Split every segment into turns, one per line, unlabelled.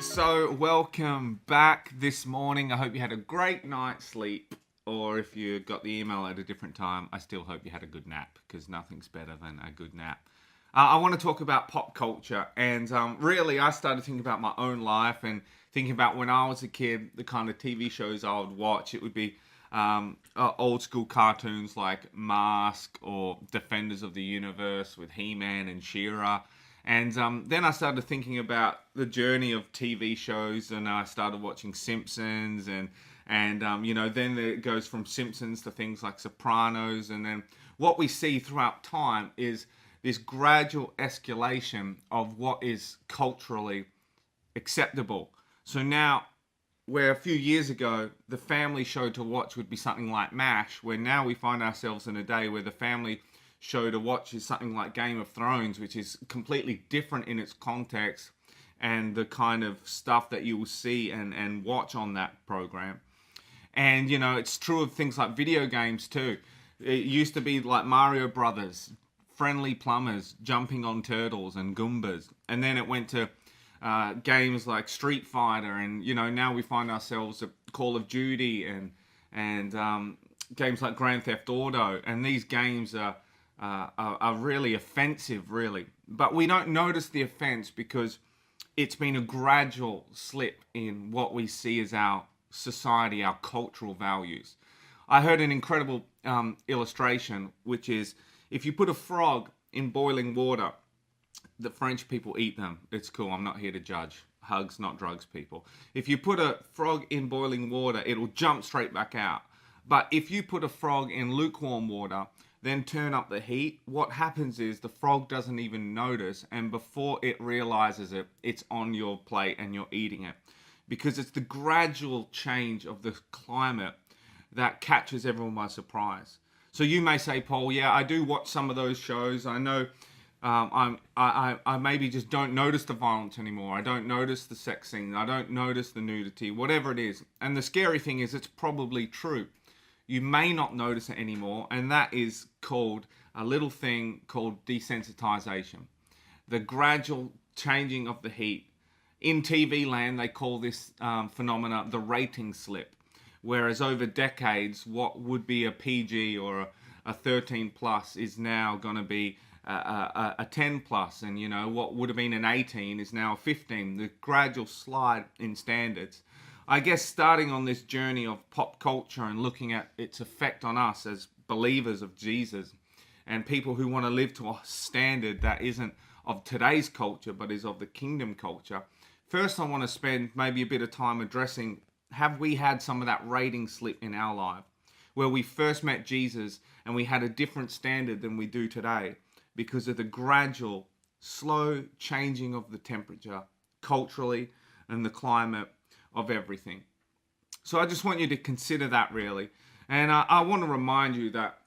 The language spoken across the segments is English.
So, welcome back this morning. I hope you had a great night's sleep, or if you got the email at a different time, I still hope you had a good nap, because nothing's better than a good nap. I want to talk about pop culture, and really, I started thinking about my own life and thinking about when I was a kid, the kind of TV shows I would watch. It would be old school cartoons like Mask or Defenders of the Universe with He-Man and She-Ra. And then I started thinking about the journey of TV shows, and I started watching Simpsons, and then it goes from Simpsons to things like Sopranos, and then what we see throughout time is this gradual escalation of what is culturally acceptable. So now, where a few years ago the family show to watch would be something like MASH, where now we find ourselves in a day where the family show to watch is something like Game of Thrones, which is completely different in its context and the kind of stuff that you will see and watch on that program. And, it's true of things like video games too. It used to be like Mario Brothers, friendly plumbers jumping on turtles and Goombas. And then it went to games like Street Fighter, and, now we find ourselves at Call of Duty and games like Grand Theft Auto. And these games are really offensive, really. But we don't notice the offense because it's been a gradual slip in what we see as our society, our cultural values. I heard an incredible illustration, which is if you put a frog in boiling water, the French people eat them. It's cool. I'm not here to judge. Hugs, not drugs, people. If you put a frog in boiling water, it'll jump straight back out. But if you put a frog in lukewarm water, then turn up the heat, what happens is the frog doesn't even notice, and before it realizes it, it's on your plate and you're eating it. Because it's the gradual change of the climate that catches everyone by surprise. So you may say, Paul, yeah, I do watch some of those shows. I know I maybe just don't notice the violence anymore. I don't notice the sex scene. I don't notice the nudity, whatever it is. And the scary thing is it's probably true. You may not notice it anymore, and that is called a little thing called desensitization. The gradual changing of the heat. In TV land, they call this phenomena the rating slip, whereas over decades, what would be a PG or a 13 plus is now going to be a 10 plus, and what would have been an 18 is now a 15. The gradual slide in standards. I guess starting on this journey of pop culture and looking at its effect on us as believers of Jesus and people who want to live to a standard that isn't of today's culture but is of the kingdom culture. First, I want to spend maybe a bit of time addressing, have we had some of that rating slip in our life where we first met Jesus and we had a different standard than we do today because of the gradual, slow changing of the temperature culturally and the climate of everything. So I just want you to consider that, really. And I want to remind you that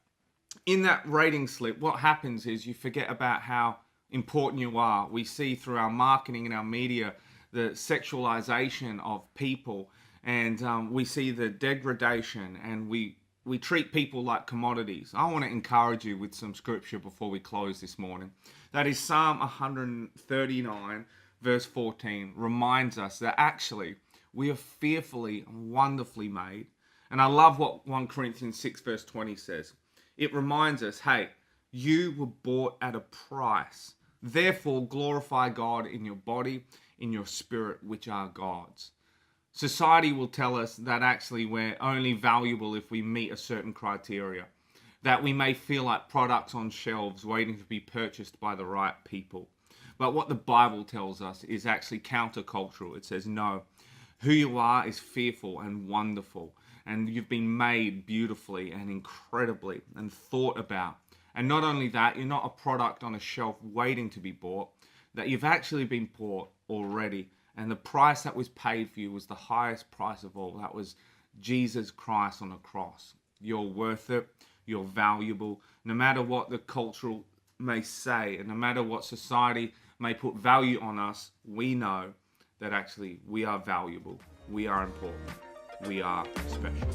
in that rating slip, what happens is you forget about how important you are. We see through our marketing and our media the sexualization of people, and we see the degradation, and we treat people like commodities. I want to encourage you with some scripture before we close this morning. That is Psalm 139 verse 14 reminds us that actually we are fearfully and wonderfully made. And I love what 1 Corinthians 6 verse 20 says. It reminds us, hey, you were bought at a price. Therefore, glorify God in your body, in your spirit, which are God's. Society will tell us that actually we're only valuable if we meet a certain criteria. That we may feel like products on shelves waiting to be purchased by the right people. But what the Bible tells us is actually countercultural. It says, no, who you are is fearful and wonderful, and you've been made beautifully and incredibly and thought about. And not only that, you're not a product on a shelf waiting to be bought, that you've actually been bought already. And the price that was paid for you was the highest price of all. That was Jesus Christ on a cross. You're worth it. You're valuable. No matter what the cultural may say, and no matter what society may put value on us, we know that actually we are valuable, we are important, we are special.